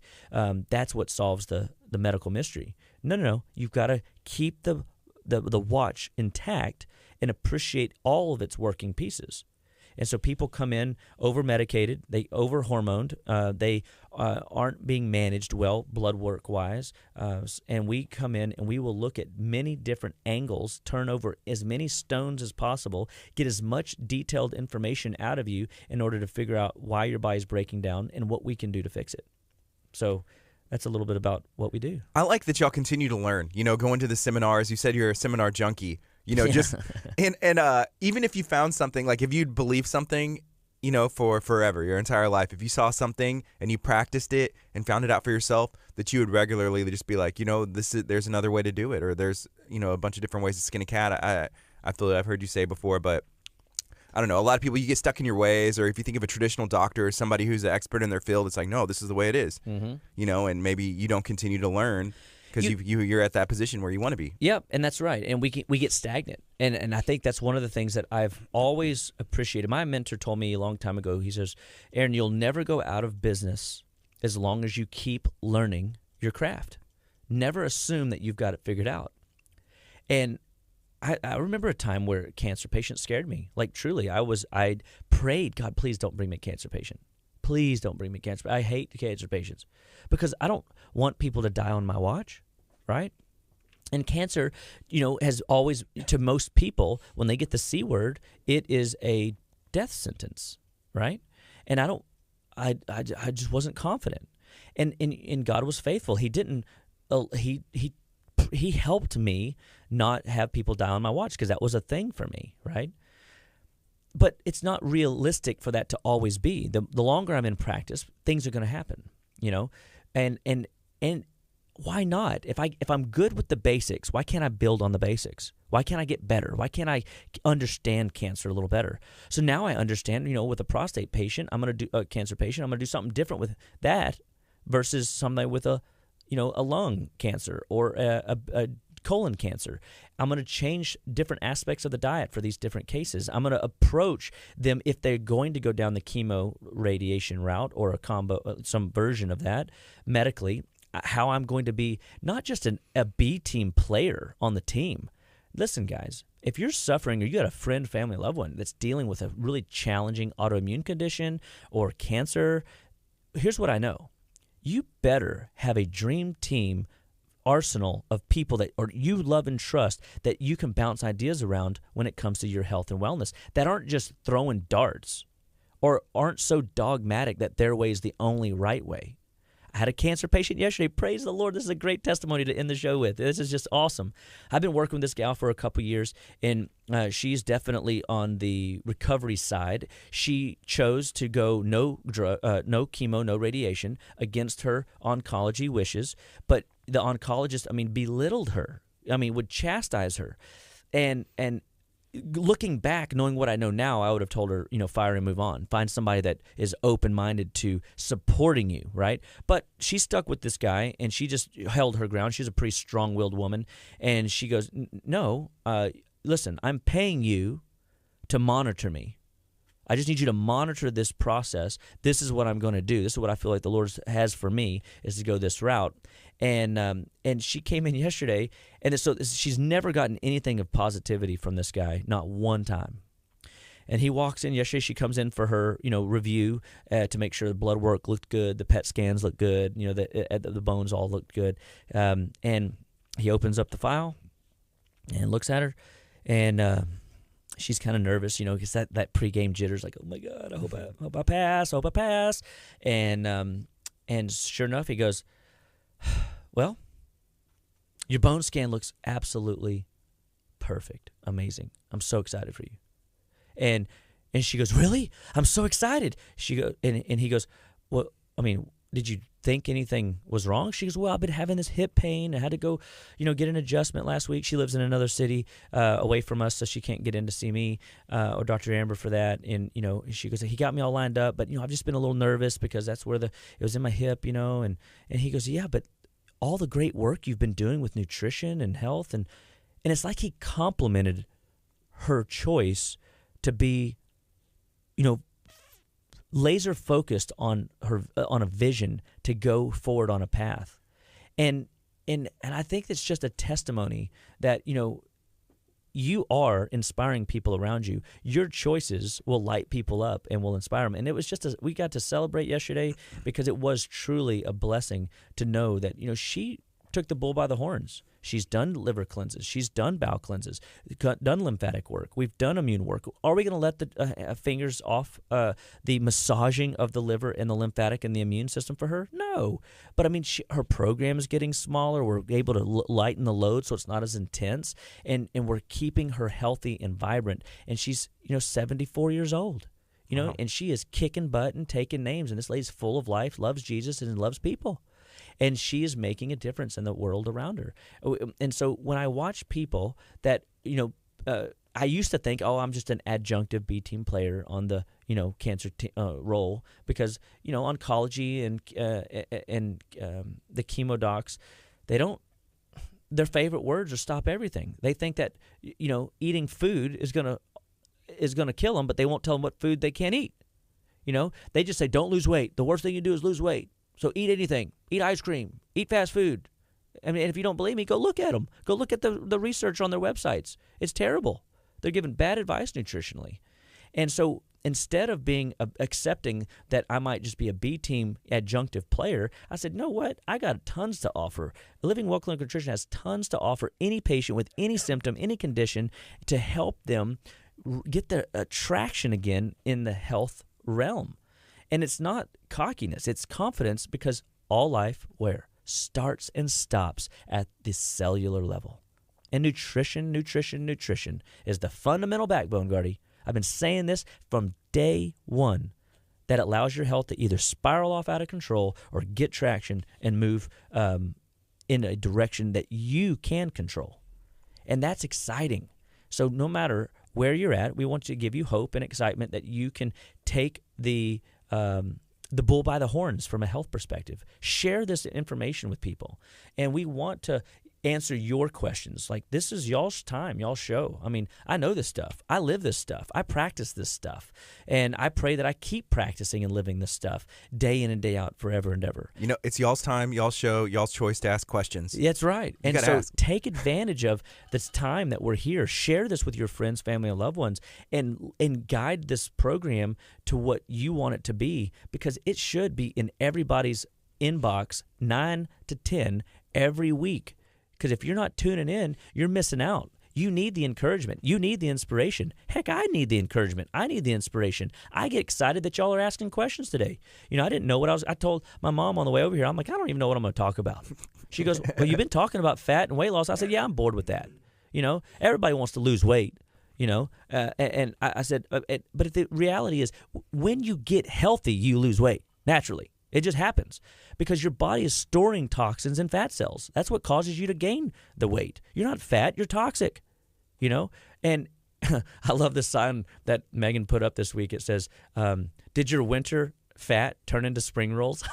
that's what solves the medical mystery. No. You've got to keep the watch intact and appreciate all of its working pieces. And so people come in over-medicated, they over-hormoned, they aren't being managed well blood work-wise, and we come in and we will look at many different angles, turn over as many stones as possible, get as much detailed information out of you in order to figure out why your body's breaking down and what we can do to fix it. So that's a little bit about what we do. I like that y'all continue to learn, going to the seminars. You said you're a seminar junkie. Just and even if you found something, like if you'd believe something for forever, your entire life, if you saw something and you practiced it and found it out for yourself, that you would regularly just be like, there's another way to do it, or there's, a bunch of different ways to skin a cat. I feel like I've heard you say before, but I don't know. A lot of people, you get stuck in your ways, or if you think of a traditional doctor or somebody who's an expert in their field, it's like, no, this is the way it is, and maybe you don't continue to learn because you're at that position where you want to be. Yep, and that's right. And we get stagnant. And I think that's one of the things that I've always appreciated. My mentor told me a long time ago, he says, Aaron, you'll never go out of business as long as you keep learning your craft. Never assume that you've got it figured out. And I remember a time where cancer patients scared me. Like, truly, I prayed, God, please don't bring me a cancer patient. Please don't bring me cancer. I hate cancer patients because I don't want people to die on my watch, right? And cancer, has always, to most people, when they get the C word, it is a death sentence, right? And I just wasn't confident. And God was faithful. He didn't, he helped me not have people die on my watch because that was a thing for me, right? But it's not realistic for that to always be. The longer I'm in practice, things are going to happen, and why not? If I'm good with the basics, why can't I build on the basics? Why can't I get better? Why can't I understand cancer a little better? So now I understand, with a prostate patient, I'm going to do a cancer patient, I'm going to do something different with that versus somebody with a lung cancer or a colon cancer. I'm going to change different aspects of the diet for these different cases. I'm going to approach them if they're going to go down the chemo radiation route or a combo, some version of that medically, how I'm going to be not just a B team player on the team. Listen, guys, if you're suffering or you got a friend, family, loved one that's dealing with a really challenging autoimmune condition or cancer, here's what I know. You better have a dream team arsenal of people that you love and trust that you can bounce ideas around when it comes to your health and wellness, that aren't just throwing darts or aren't so dogmatic that their way is the only right way. I had a cancer patient yesterday. Praise the Lord. This is a great testimony to end the show with. This is just awesome. I've been working with this gal for a couple years, and she's definitely on the recovery side. She chose to go no chemo, no radiation against her oncology wishes, but the oncologist, belittled her. Would chastise her. And looking back, knowing what I know now, I would have told her, fire and move on. Find somebody that is open-minded to supporting you, right? But she stuck with this guy, and she just held her ground. She's a pretty strong-willed woman. And she goes, no, listen, I'm paying you to monitor me. I just need you to monitor this process. This is what I'm going to do. This is what I feel like the Lord has for me, is to go this route. And she came in yesterday, and so she's never gotten anything of positivity from this guy, not one time. And he walks in yesterday. She comes in for her, review to make sure the blood work looked good, the PET scans looked good, the bones all looked good. And he opens up the file and looks at her, and she's kind of nervous, because that pregame jitters, like, oh my God, I hope I pass. And sure enough, he goes, well, your bone scan looks absolutely perfect, amazing. I'm so excited for you. And she goes, really? I'm so excited. She goes, and he goes, well, did you think anything was wrong? She goes, well, I've been having this hip pain. I had to go, get an adjustment last week. She lives in another city away from us, so she can't get in to see me or Dr. Amber for that. And, she goes, he got me all lined up, but, I've just been a little nervous because that's where it was in my hip, and he goes, yeah, but all the great work you've been doing with nutrition and health. And it's like he complimented her choice to be, laser focused on a vision to go forward on a path. And I think it's just a testimony that, you are inspiring people around you. Your choices will light people up and will inspire them. And it was just we got to celebrate yesterday because it was truly a blessing to know that, she took the bull by the horns. She's done liver cleanses. She's done bowel cleanses, done lymphatic work. We've done immune work. Are we going to let the fingers off the massaging of the liver and the lymphatic and the immune system for her? No. But, her program is getting smaller. We're able to lighten the load so it's not as intense. And we're keeping her healthy and vibrant. And she's, 74 years old. you know, and she is kicking butt and taking names. And this lady's full of life, loves Jesus, and loves people. And she is making a difference in the world around her. And so when I watch people that, you know, I used to think, oh, I'm just an adjunctive B team player on the, you know, cancer role because, you know, oncology and the chemo docs, their favorite words are stop everything. They think that, you know, eating food is gonna kill them, but they won't tell them what food they can't eat. You know, they just say, don't lose weight. The worst thing you do is lose weight. So eat anything. Eat ice cream. Eat fast food. I mean, and if you don't believe me, go look at them. Go look at the research on their websites. It's terrible. They're giving bad advice nutritionally. And so instead of being accepting that I might just be a B team adjunctive player, I said, no, what? I got tons to offer. Living Well Clinical Nutrition has tons to offer any patient with any symptom, any condition to help them get their traction again in the health realm. And it's not cockiness, it's confidence because all life, where? Starts and stops at the cellular level. And nutrition is the fundamental backbone, Gardy. I've been saying this from day one, that allows your health to either spiral off out of control or get traction and move in a direction that you can control. And that's exciting. So no matter where you're at, we want to give you hope and excitement that you can take the bull by the horns from a health perspective. Share this information with people. And we want to answer your questions. Like, this is y'all's time, y'all's show. I mean, I know this stuff. I live this stuff. I practice this stuff. And I pray that I keep practicing and living this stuff day in and day out forever and ever. You know, it's y'all's time, y'all's show, y'all's choice to ask questions. That's right. And so take advantage of this time that we're here. Share this with your friends, family, and loved ones, and guide this program to what you want it to be, because it should be in everybody's inbox 9 to 10 every week. Because if you're not tuning in, you're missing out. You need the encouragement. You need the inspiration. Heck, I need the encouragement. I need the inspiration. I get excited that y'all are asking questions today. You know, I didn't know what I told my mom on the way over here, I'm like, I don't even know what I'm going to talk about. She goes, well, you've been talking about fat and weight loss. I said, yeah, I'm bored with that. You know, everybody wants to lose weight, you know. And I said, but the reality is when you get healthy, you lose weight naturally. It just happens because your body is storing toxins in fat cells. That's what causes you to gain the weight. You're not fat, you're toxic, you know? And I love the sign that Megan put up this week. It says, did your winter fat turn into spring rolls?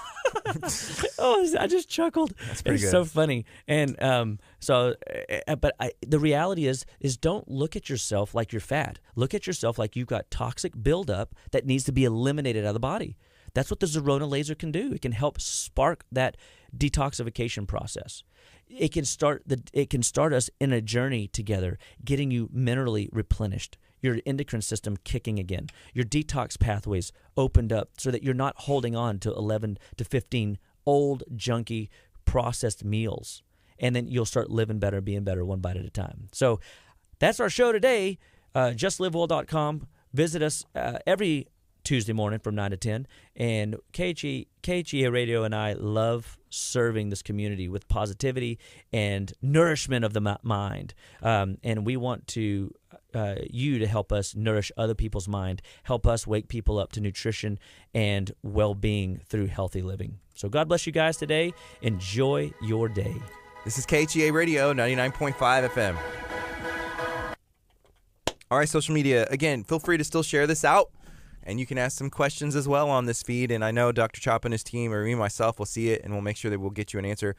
Oh, I just chuckled. That's pretty good. It's so funny. And but the reality is don't look at yourself like you're fat. Look at yourself like you've got toxic buildup that needs to be eliminated out of the body. That's what the Zerona laser can do. It can help spark that detoxification process. It can start us in a journey together, getting you minerally replenished, your endocrine system kicking again, your detox pathways opened up so that you're not holding on to 11 to 15 old, junky, processed meals. And then you'll start living better, being better, one bite at a time. So that's our show today. JustLiveWell.com. Visit us every Tuesday morning from 9 to 10. And KHEA Radio and I love serving this community with positivity and nourishment of the mind. And we want to you to help us nourish other people's mind, help us wake people up to nutrition and well-being through healthy living. So God bless you guys today. Enjoy your day. This is KHEA Radio, 99.5 FM. All right, social media. Again, feel free to still share this out. And you can ask some questions as well on this feed. And I know Dr. Chapa and his team, or me myself, will see it, and we'll make sure that we'll get you an answer.